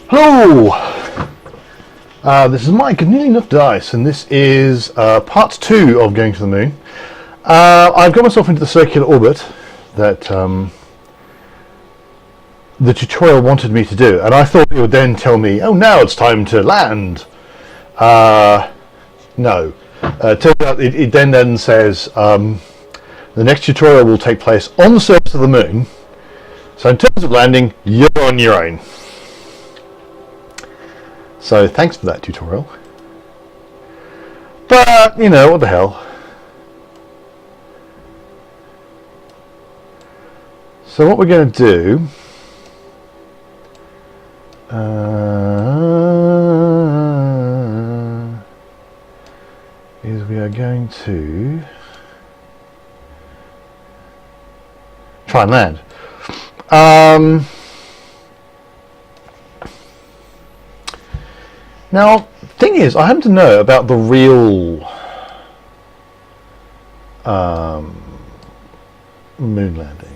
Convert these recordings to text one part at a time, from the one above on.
Hello! This is Mike of Nearly Enough Dice, and this is part 2 of Going to the Moon. I've got myself into the circular orbit that the tutorial wanted me to do, and I thought it would then tell me, oh, now it's time to land. No. Turns out it then says the next tutorial will take place on the surface of the moon, so in terms of landing, you're on your own. So thanks for that tutorial. But, you know, what the hell. So what we're going to do is we are going to try and land. Now, thing is, I happen to know about the real moon landings.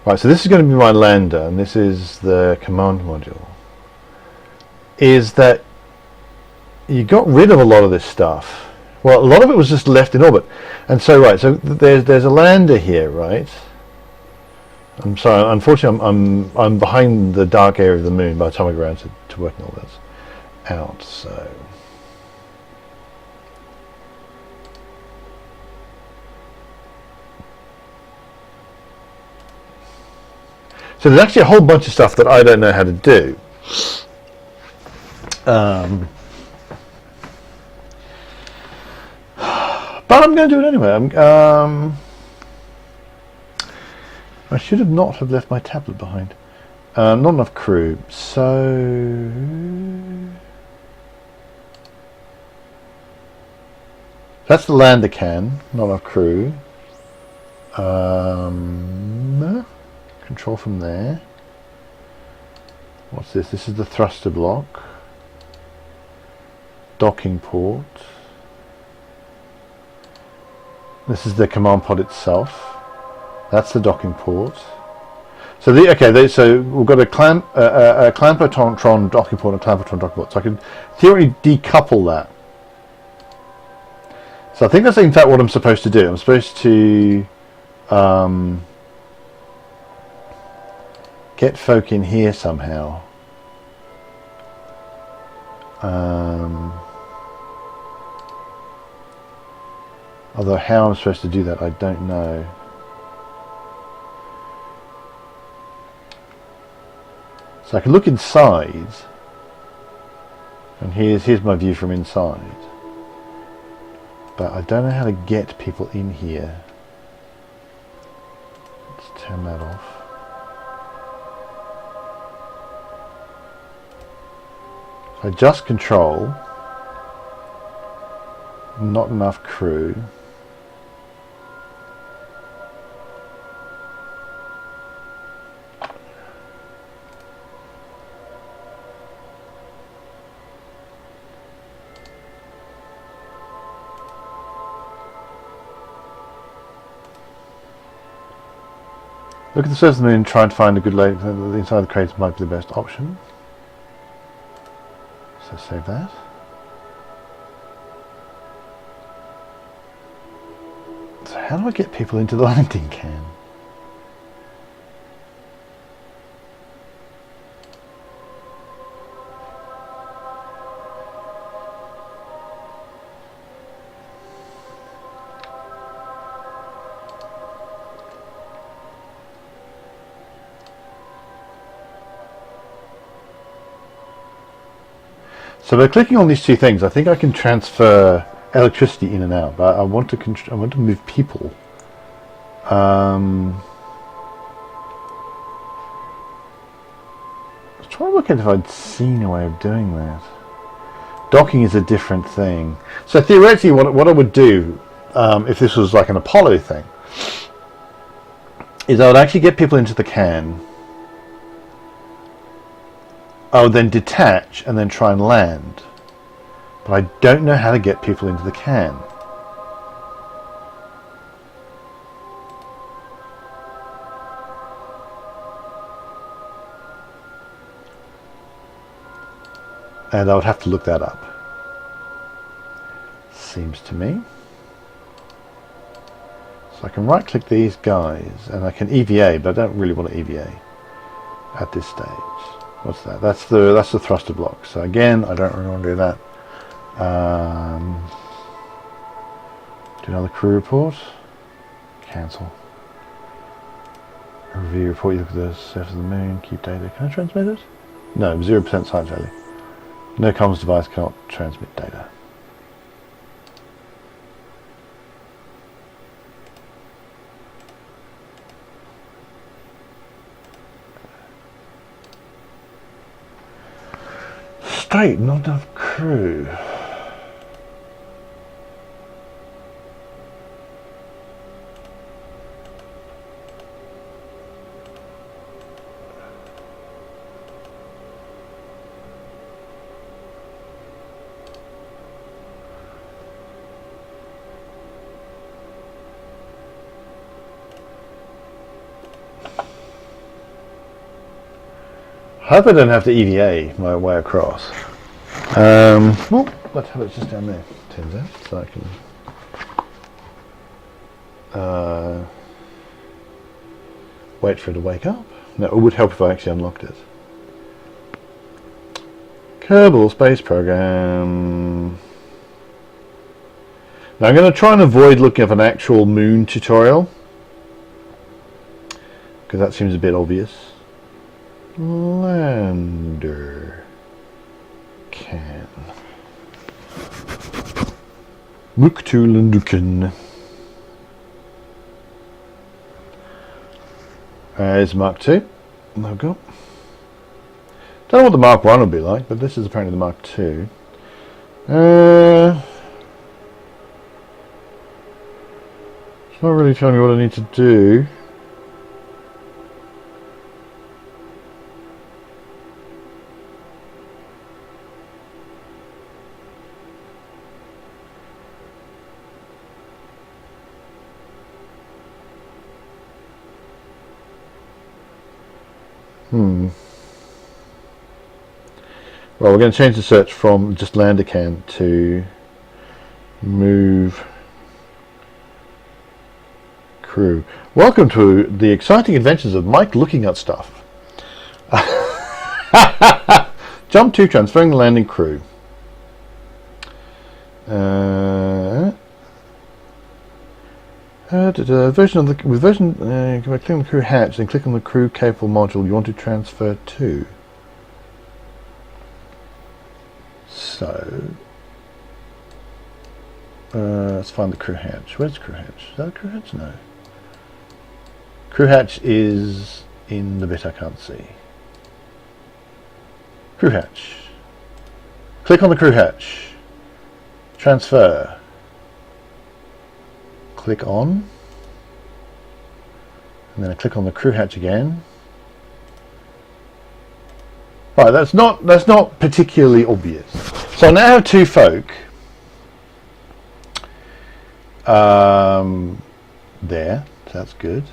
Right, so this is going to be my lander, and this is the command module. Is that you got rid of a lot of this stuff. Well, a lot of it was just left in orbit, and so right, so there's a lander here, right? I'm sorry, unfortunately I'm behind the dark area of the moon by the time I go around to working all this out, so there's actually a whole bunch of stuff that I don't know how to do. But I'm going to do it anyway. I should have not have left my tablet behind. Not enough crew, so that's the lander can. Not enough crew. Control from there. What's this? This is the thruster block. Docking port. This is the command pod itself. That's the docking port. So so we've got a clampertron docking port and a clampertron docking port. So I can theoretically decouple that. So I think that's in fact what I'm supposed to do. I'm supposed to get folk in here somehow. Although how I'm supposed to do that, I don't know. So I can look inside, and here's my view from inside, but I don't know how to get people in here. Let's turn that off. So just control, not enough crew. Look at the surface of the moon and try and find a good lake. The inside of the crater might be the best option. So save that. So how do I get people into the landing can? So by clicking on these two things, I think I can transfer electricity in and out. But I want to move people. I was trying to work out if I'd seen a way of doing that. Docking is a different thing. So theoretically, what I would do, if this was like an Apollo thing, is I would actually get people into the can. I would then detach and then try and land. But I don't know how to get people into the can. And I would have to look that up. Seems to me. So I can right click these guys and I can EVA, but I don't really want to EVA at this stage. What's that? That's the thruster block. So again, I don't really want to do that. Do another crew report. Cancel. Review report. You look at the surface of the moon. Keep data. Can I transmit it? No, 0% science value. No comms device cannot transmit data. State, not enough crew. I hope I don't have to EVA my way across. Well, let's have it just down there, turns out, so I can wait for it to wake up. No, it would help if I actually unlocked it. Kerbal Space Program. Now I'm going to try and avoid looking at an actual moon tutorial, because that seems a bit obvious. Lander can Muktulanduken. There's Mark II. There we go. Don't know what the Mark 1 will be like, but this is apparently the Mark II. It's not really telling me what I need to do. Well, we're going to change the search from just lander can to move crew. Welcome to the exciting adventures of Mike looking at stuff. Jump to transferring the landing crew. Version of the click on the crew hatch, then click on the crew capable module you want to transfer to. So let's find the crew hatch. Where's crew hatch? Is that a crew hatch? No. Crew hatch is in the bit I can't see. Crew hatch. Click on the crew hatch. Transfer. Click on. And then I click on the crew hatch again. Right, that's not particularly obvious. So I now have two folk there, so that's good.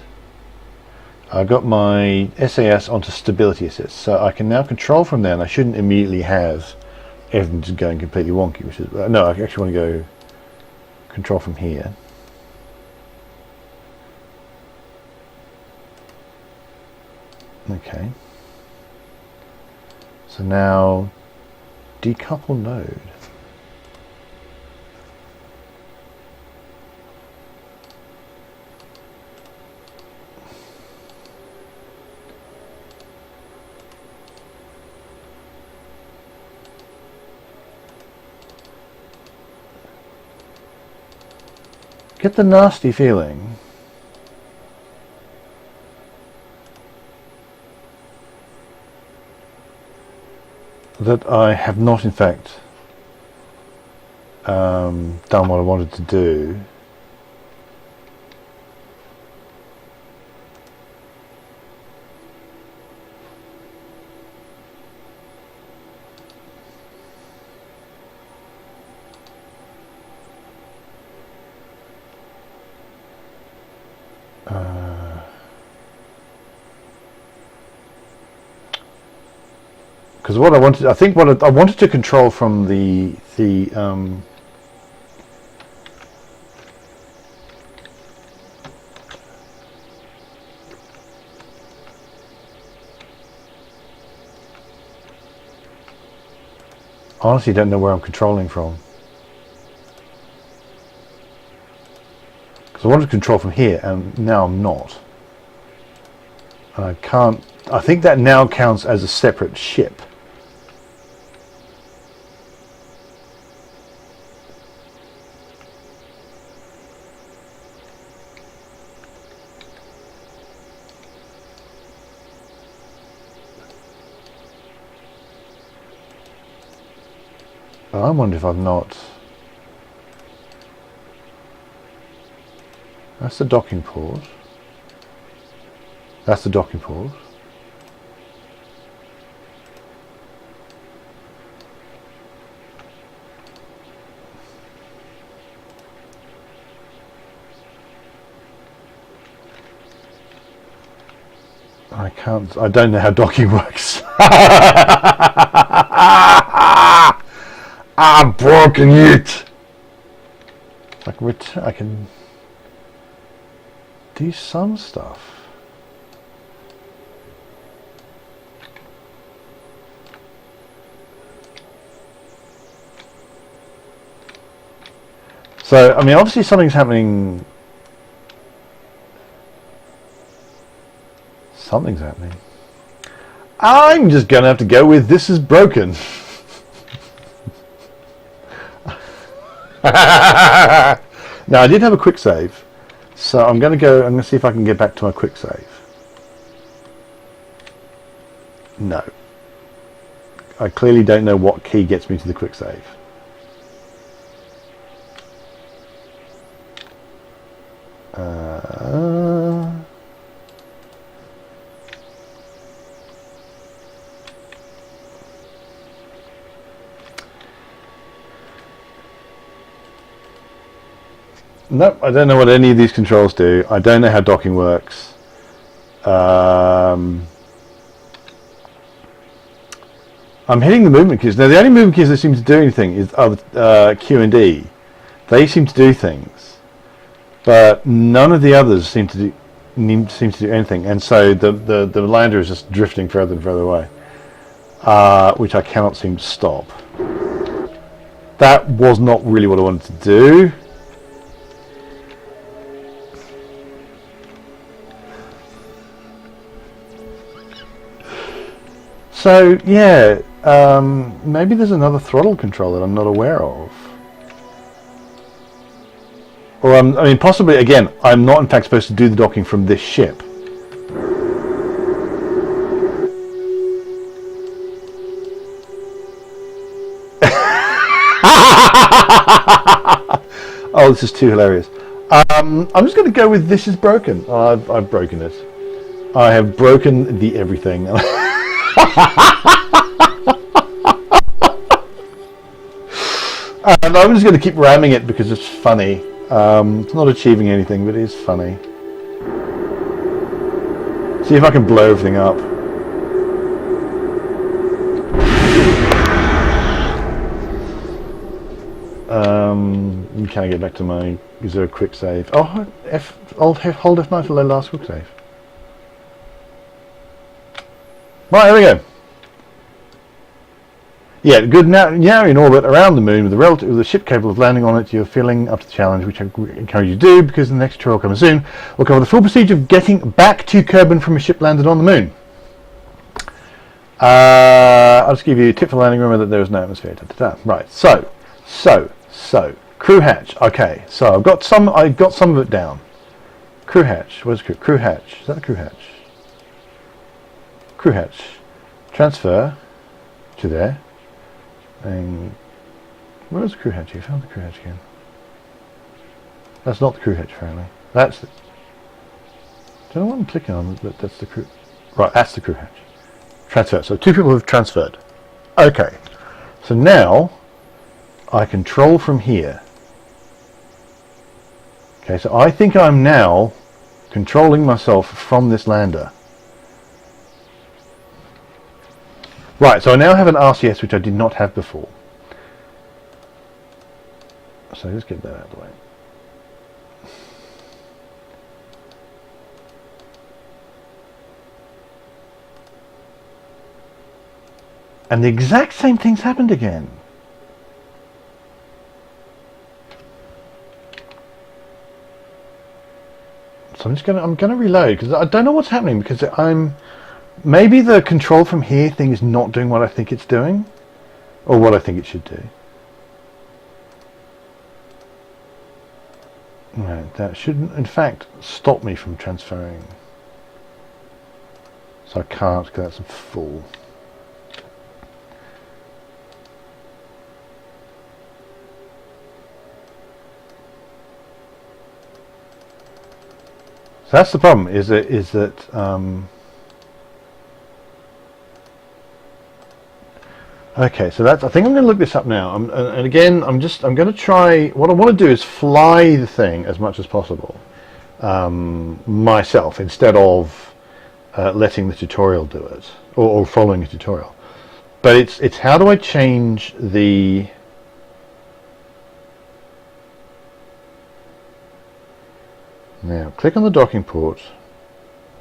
I got my SAS onto stability assist, so I can now control from there, and I shouldn't immediately have everything just going completely wonky, which is no, I actually want to go control from here. Okay. So now decouple node. Get the nasty feeling that I have not in fact done what I wanted to do. Because what I wanted, I think what I wanted to control from the honestly don't know where I'm controlling from. Because I wanted to control from here, and now I'm not. And I can't. I think that now counts as a separate ship. I wonder if I've not. That's the docking port. That's the docking port. I can't. I don't know how docking works. I've broken it. I can do some stuff. So, I mean, obviously something's happening. Something's happening. I'm just going to have to go with this is broken. Now, I did have a quick save, so I'm going to see if I can get back to my quick save. No. I clearly don't know what key gets me to the quick save. Nope, I don't know what any of these controls do. I don't know how docking works. I'm hitting the movement keys. Now, the only movement keys that seem to do anything is Q and D. They seem to do things, but none of the others seem to do anything. And so the lander is just drifting further and further away, which I cannot seem to stop. That was not really what I wanted to do. So yeah, maybe there's another throttle control that I'm not aware of, or I mean, possibly again, I'm not in fact supposed to do the docking from this ship. Oh, this is too hilarious. I'm just going to go with this is broken. I've broken it. I have broken the everything. And I'm just going to keep ramming it because it's funny. It's not achieving anything, but it is funny. See if I can blow everything up. Can I get back to my... Is there a quick save? Oh, hold F9 for the last quick save. Right, there we go. Yeah, good. Now in orbit around the moon with the ship capable of landing on it, you're feeling up to the challenge, which I encourage you to do because the next tutorial coming soon will cover the full procedure of getting back to Kerbin from a ship landed on the moon. I'll just give you a tip for landing. Remember that there is no atmosphere. Right. So, crew hatch. Okay. So I've got some of it down. Crew hatch. Where's crew hatch? Is that the crew hatch? Crew hatch. Transfer to there. And where's the crew hatch? You found the crew hatch again. That's not the crew hatch, apparently. That's the... Don't know what I'm clicking on, but that's the crew... Right, that's the crew hatch. Transfer. So 2 people have transferred. Okay. So now I control from here. Okay, so I think I'm now controlling myself from this lander. Right, so I now have an RCS which I did not have before. So let's get that out of the way. And the exact same thing's happened again. So I'm gonna reload because I don't know what's happening, because maybe the control from here thing is not doing what I think it's doing, or what I think it should do. Right, that shouldn't in fact stop me from transferring. So I can't, because that's full. So that's the problem. Is that okay? So that's. I think I'm going to look this up now. And again, I'm going to try. What I want to do is fly the thing as much as possible myself, instead of letting the tutorial do it, or following a tutorial. But it's how do I change the Now, click on the docking port.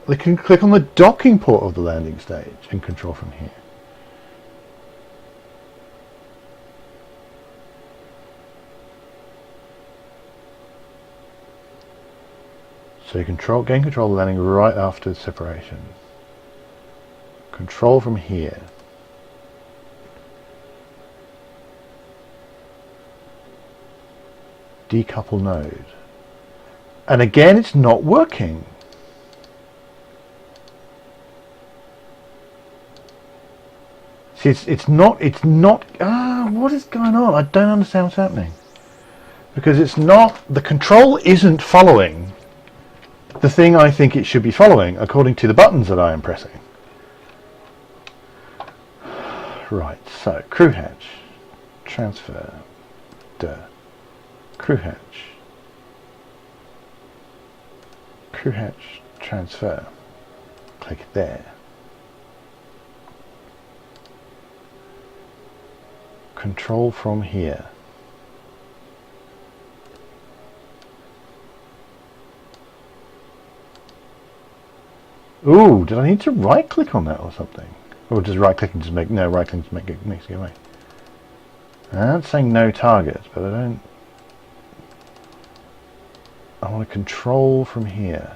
We can click on the docking port of the landing stage and control from here. So you gain control of the landing right after separation. Control from here. Decouple node. And again, it's not working. See, it's not, what is going on? I don't understand what's happening. Because it's not, the control isn't following the thing I think it should be following, according to the buttons that I am pressing. Right, so, crew hatch, transfer, crew hatch, transfer, click there. Control from here. Ooh, did I need to right click on that or something? Or just right clicking to make, no, right clicking to make it makes it go away. That's saying no target, but I want to control from here.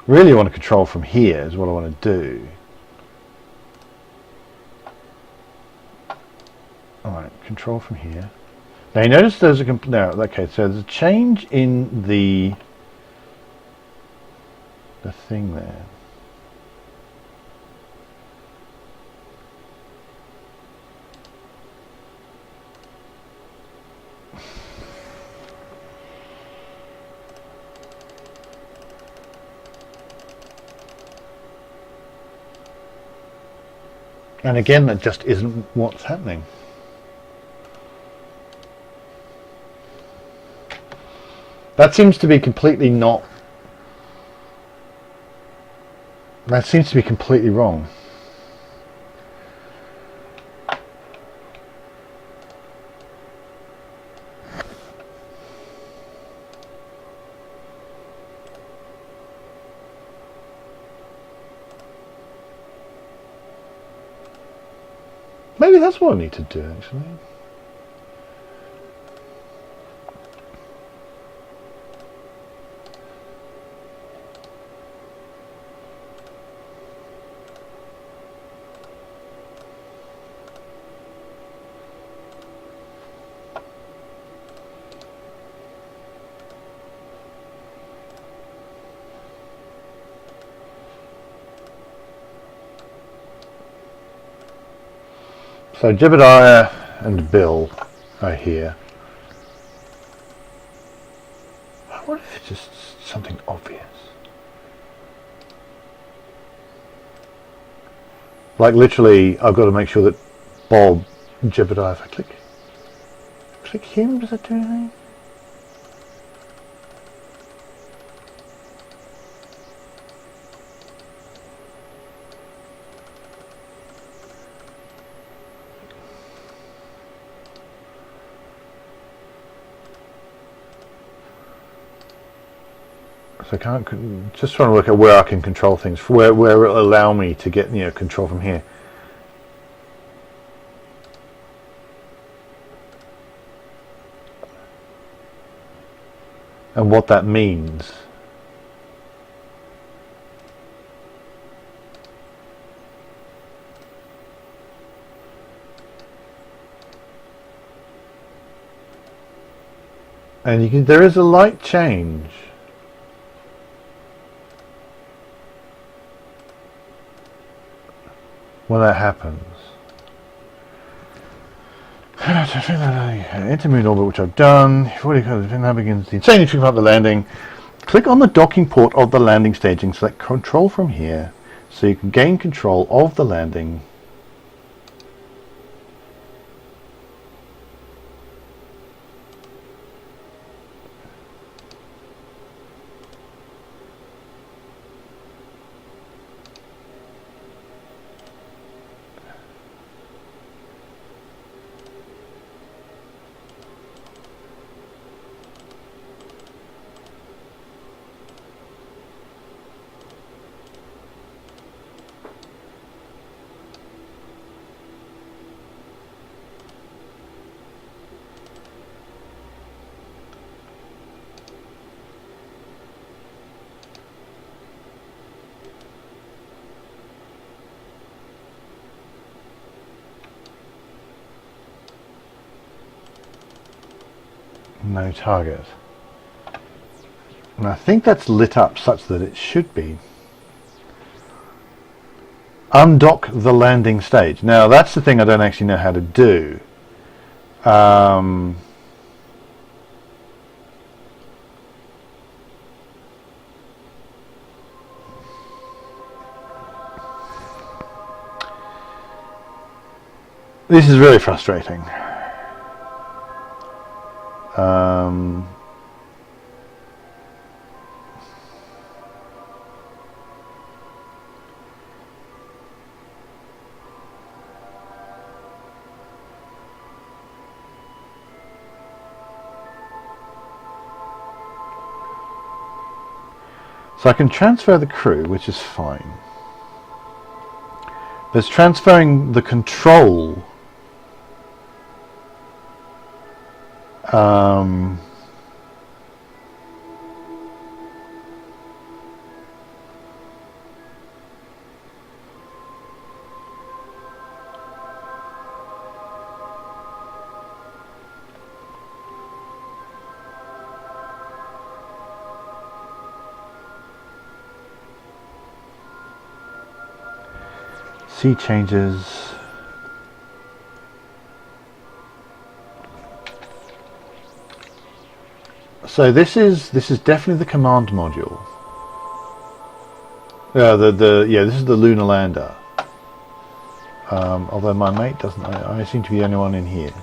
Really want to control from here is what I want to do. Alright, control from here. Now you notice there's a okay, so there's a change in the thing there. And again, that just isn't what's happening. That seems to be completely not... That seems to be completely wrong. Maybe that's what I need to do, actually. So Jebediah and Bill are here. What if it's just something obvious? Like literally, I've got to make sure that Bob, Jebediah, if I click him, does that do anything? So I can't, just trying to work out where I can control things, where it'll allow me to get, you know, control from here. And what that means. And you can, there is a light change. When that happens. Enter moon orbit, which I've done. Now begins the insane trick about the landing. Click on the docking port of the landing staging. Select control from here, so you can gain control of the landing. No target. And I think that's lit up such that it should be. Undock the landing stage. Now that's the thing I don't actually know how to do. This is really frustrating. So I can transfer the crew, which is fine. But it's transferring the control. Sea changes. So this is definitely the command module. Yeah, this is the lunar lander. Although my mate doesn't. I seem to be the only one in here.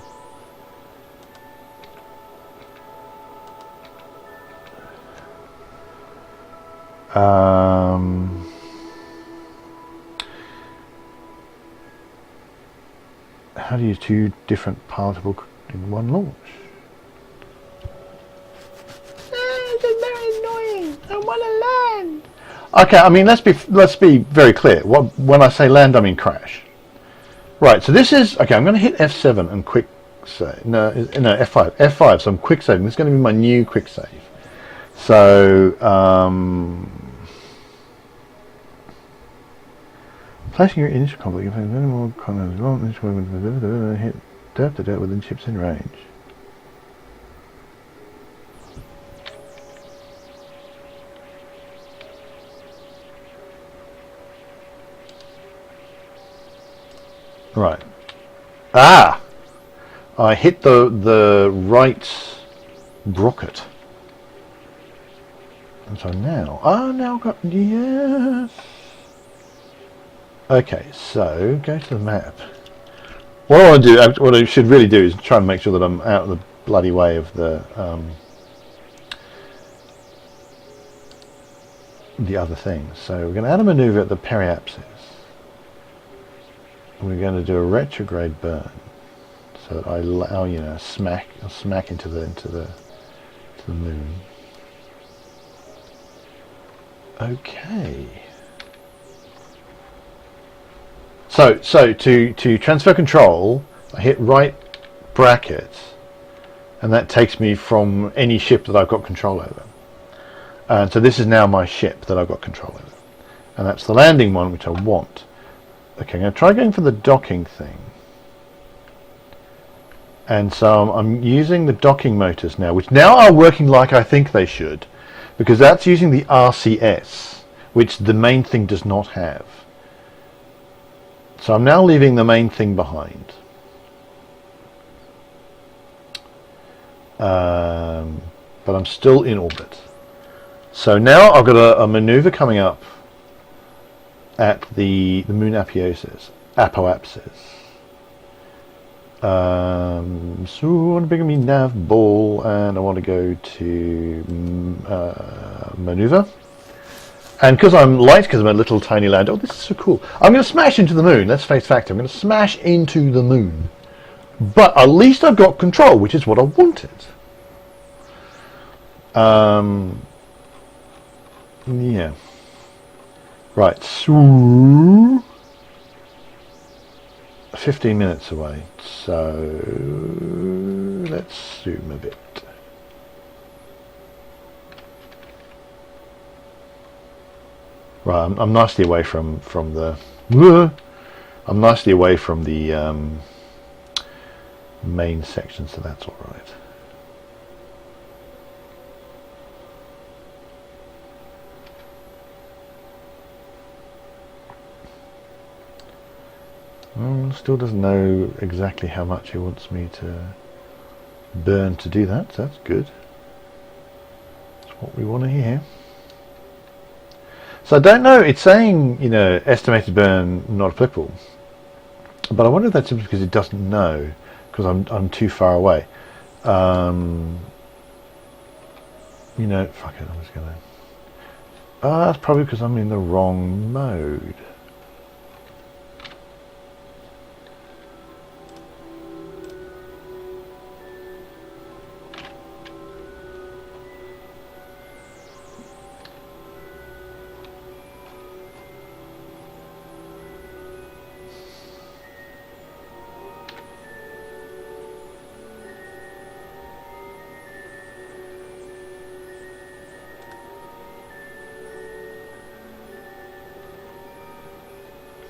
How do you use two different palatable in one launch? This is very annoying. I want to land. Okay, I mean let's be very clear. When I say land, I mean crash. Right. So this is okay. I'm going to hit F7 and quick save. No, F5. F5. So I'm quick saving. This is going to be my new quick save. So placing your initial conflict, if any more hit within ships in range. Right. Ah! I hit the right rocket. And so now I've got, yes. Okay, so go to the map. What I want to do, what I should really do, is try and make sure that I'm out of the bloody way of the other things. So we're going to add a maneuver at the periapsis. We're going to do a retrograde burn, so that I allow, I'll smack into the moon. Okay. So to transfer control, I hit right bracket, and that takes me from any ship that I've got control over. And so this is now my ship that I've got control over. And that's the landing one, which I want. Okay, I'm going to try going for the docking thing. And so I'm using the docking motors now, which now are working like I think they should, because that's using the RCS, which the main thing does not have. So I'm now leaving the main thing behind. But I'm still in orbit. So now I've got a maneuver coming up at the moon apoapsis. So I want to bring me nav ball, and I want to go to maneuver. And because I'm light, because I'm a little tiny land, oh, this is so cool. I'm going to smash into the moon. Let's face fact, I'm going to smash into the moon. But at least I've got control, which is what I wanted. Yeah. Right, so 15 minutes away. So let's zoom a bit. Right, I'm nicely away from the. I'm nicely away from the main section, so that's all right. Still doesn't know exactly how much he wants me to burn to do that, so that's good. That's what we want to hear. So I don't know, it's saying, you know, estimated burn not applicable. But I wonder if that's simply because it doesn't know, because I'm too far away. You know, fuck it, I'm just gonna... that's probably because I'm in the wrong mode.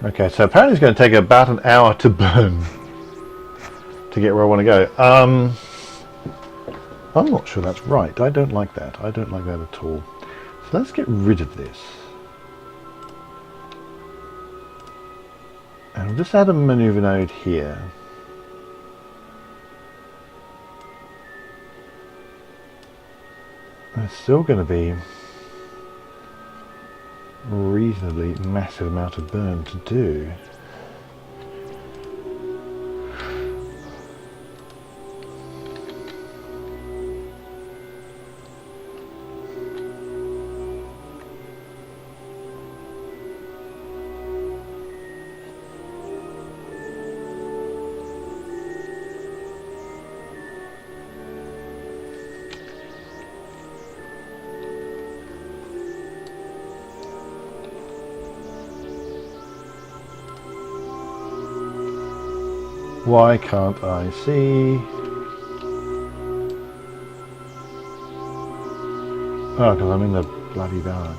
Okay, so apparently it's going to take about an hour to burn to get where I want to go. I'm not sure that's right. I don't like that. I don't like that at all. So let's get rid of this. And I'll just add a maneuver node here. There's still going to be reasonably massive amount of burn to do. Why can't I see? Oh, because I'm in the bloody dark.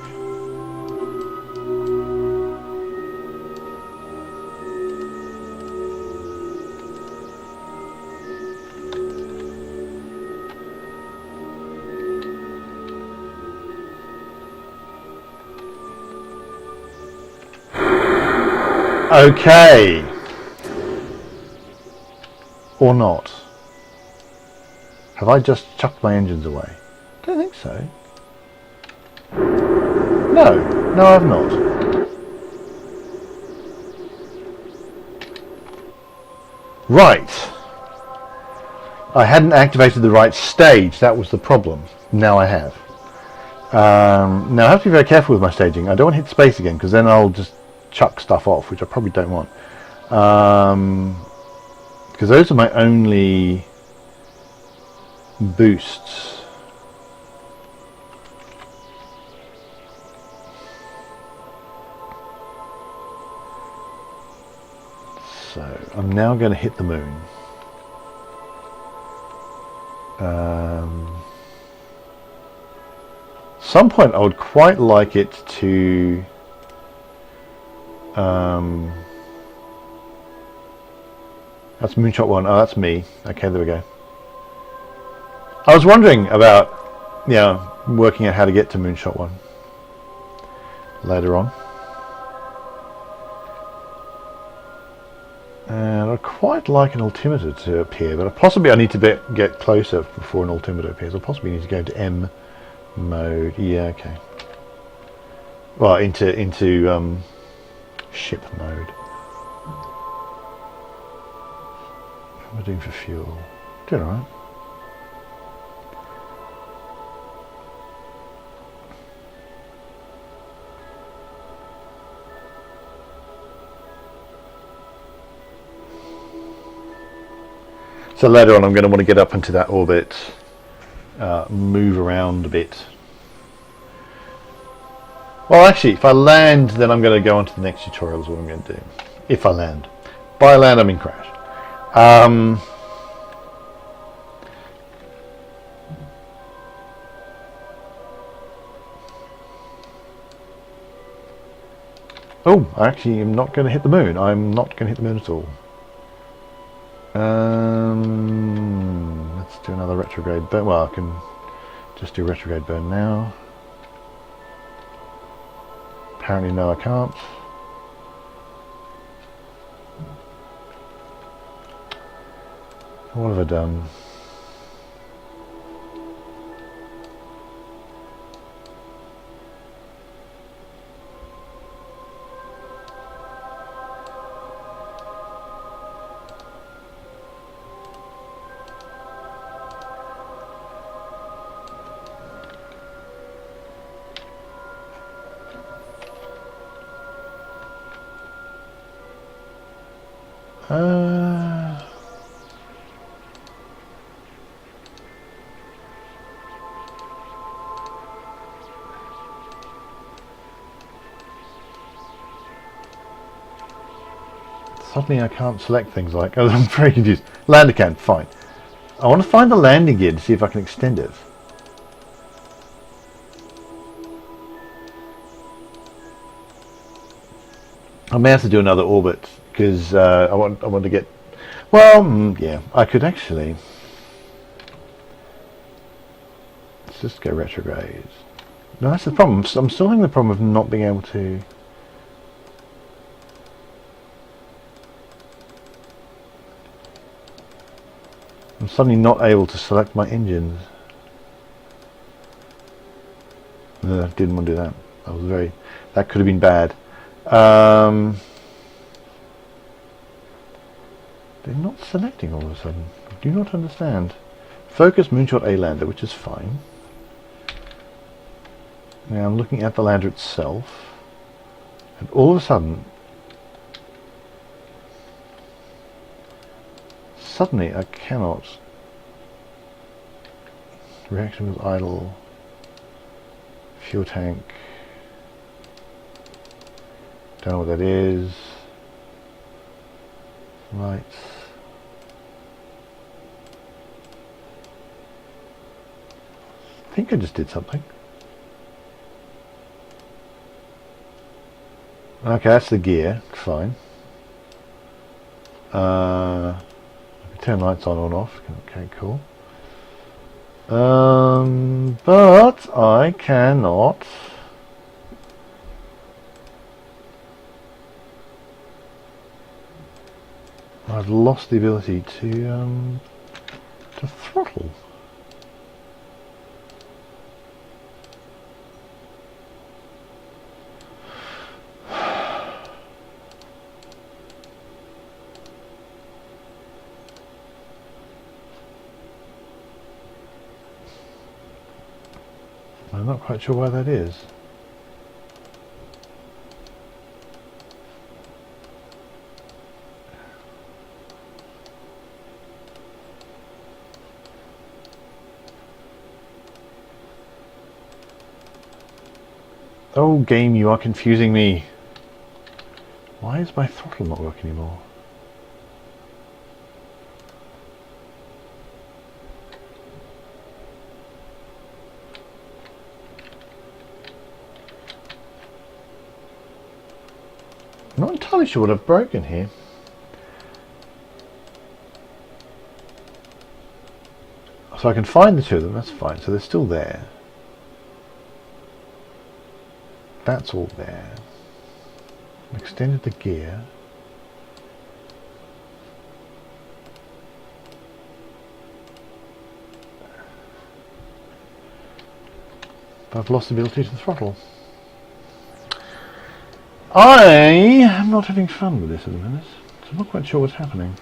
Okay. Or not? Have I just chucked my engines away? I don't think so. No, I've not. Right. I hadn't activated the right stage. That was the problem. Now I have. Now I have to be very careful with my staging. I don't want to hit space again, because then I'll just chuck stuff off, which I probably don't want. Because those are my only boosts. I'm now going to hit the moon. Some point I would quite like it to that's Moonshot 1. Oh, that's me. Okay, there we go. I was wondering about, working out how to get to Moonshot 1 later on. And I'd quite like an altimeter to appear, but possibly I need to get closer before an altimeter appears. Or possibly need to go into M mode. Yeah, okay. Well, into ship mode. What am I doing for fuel? Doing alright. So later on I'm going to want to get up into that orbit, move around a bit. Well, actually, if I land, then I'm going to go on to the next tutorial is what I'm going to do. If I land. By land, I mean crash. Oh, actually, I'm not going to hit the moon. I'm not going to hit the moon at all. Let's do another retrograde burn. Well, I can just do retrograde burn now. Apparently, no, I can't. What have I done? Suddenly I can't select things like... Oh, I'm very confused. Lander can, fine. I want to find the landing gear to see if I can extend it. I may have to do another orbit because I want to get... Well, yeah, I could actually... Let's just go retrograde. No, that's the problem. I'm still having the problem of not being able to... I'm suddenly not able to select my engines. No, didn't want to do that. That could have been bad. They're not selecting all of a sudden. I do not understand. Focus Moonshot A lander, which is fine. Now I'm looking at the lander itself, and all of a sudden, I cannot. Reaction was idle. Fuel tank. Don't know what that is. Lights. I think I just did something. Okay, that's the gear. Fine. Turn lights on and off. Okay, cool. But I cannot. I've lost the ability to throttle. I'm not quite sure why that is. Oh, game, you are confusing me. Why is my throttle not working anymore? I'm not entirely sure what I've broken here. So I can find the two of them, that's fine. So they're still there. That's all there. Extended the gear. But I've lost the ability to the throttle. I am not having fun with this at the minute, so I'm not quite sure what's happening.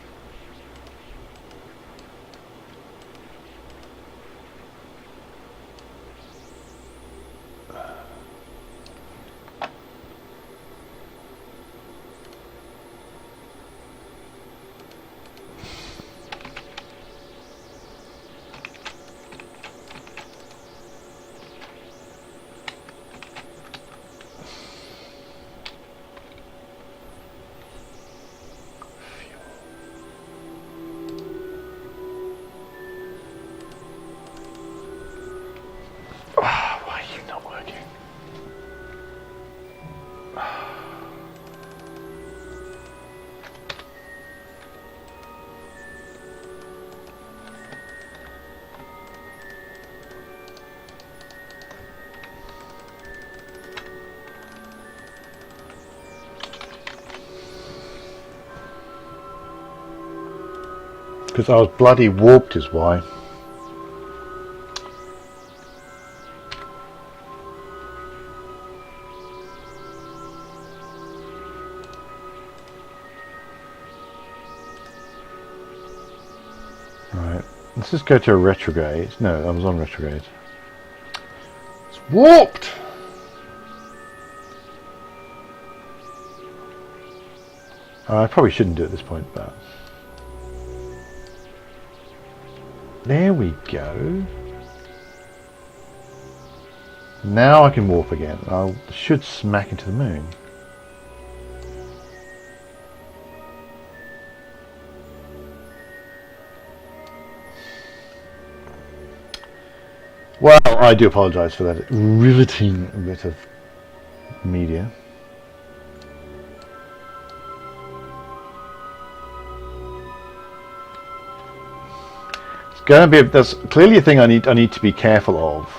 Why are you not working? Because I was bloody warped is why. Right, let's just go to a retrograde. No, I was on retrograde. It's warped! I probably shouldn't do it at this point, but... There we go. Now I can warp again. I should smack into the moon. Well, I do apologise for that riveting bit of media. It's going to be. That's clearly a thing I need to be careful of.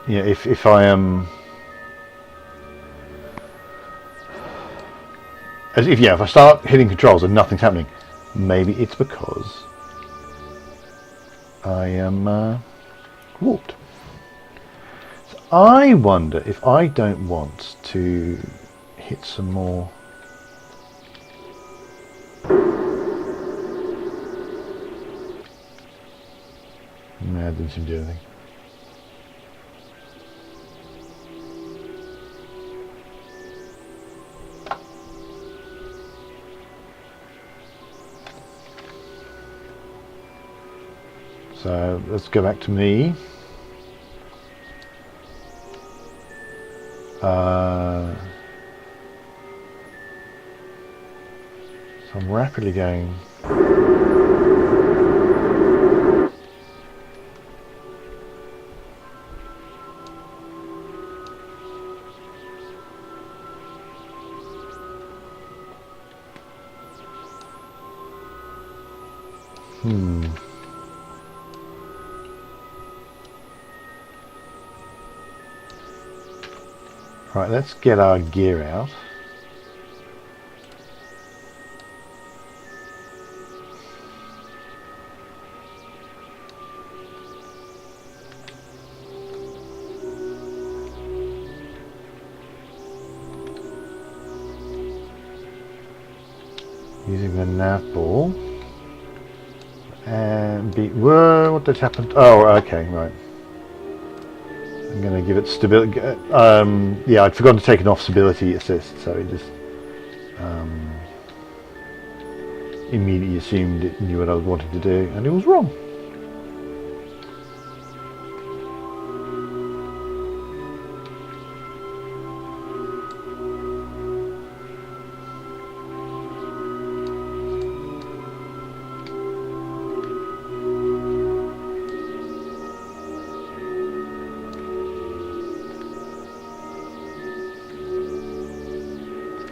Yeah, if I am. If I start hitting controls and nothing's happening, maybe it's because I am warped. So I wonder if I don't want to hit some more. No, it didn't seem to do anything. So let's go back to me. So I'm rapidly going. Right, let's get our gear out. Using the nav ball. And whoa, what did happen? Oh, okay, right. I'm going to give it stability. Yeah, I'd forgotten to take an off stability assist, so it just immediately assumed it knew what I was wanting to do, and it was wrong.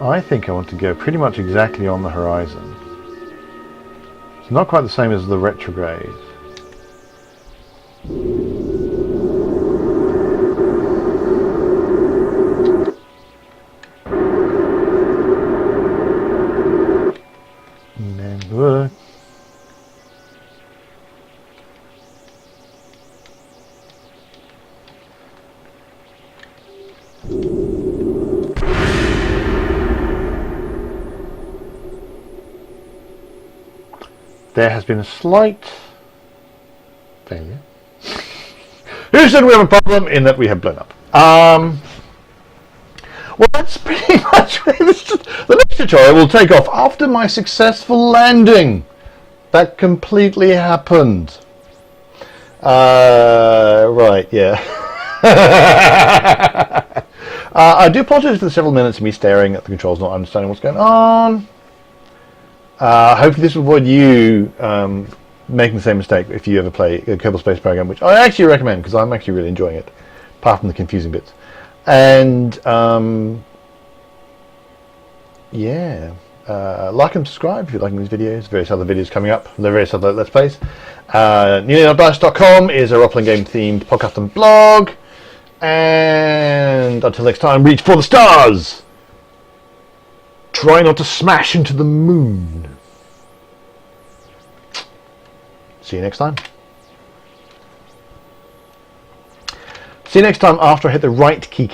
I think I want to go pretty much exactly on the horizon. It's not quite the same as the retrograde. And then look. There has been a slight failure. Who said we have a problem in that we have blown up? Well, that's pretty much the next tutorial will take off after my successful landing. That completely happened. Right, yeah. I do apologize for the several minutes of me staring at the controls, not understanding what's going on. Hopefully this will avoid you making the same mistake if you ever play a Kerbal Space Program, which I actually recommend because I'm actually really enjoying it, apart from the confusing bits. And yeah, like and subscribe if you're liking these videos. Various other videos coming up. There are various other Let's Plays. nearlynotbias.com is a role-playing game themed podcast and blog. And until next time, reach for the stars. Try not to smash into the moon. See you next time. See you next time after I hit the right key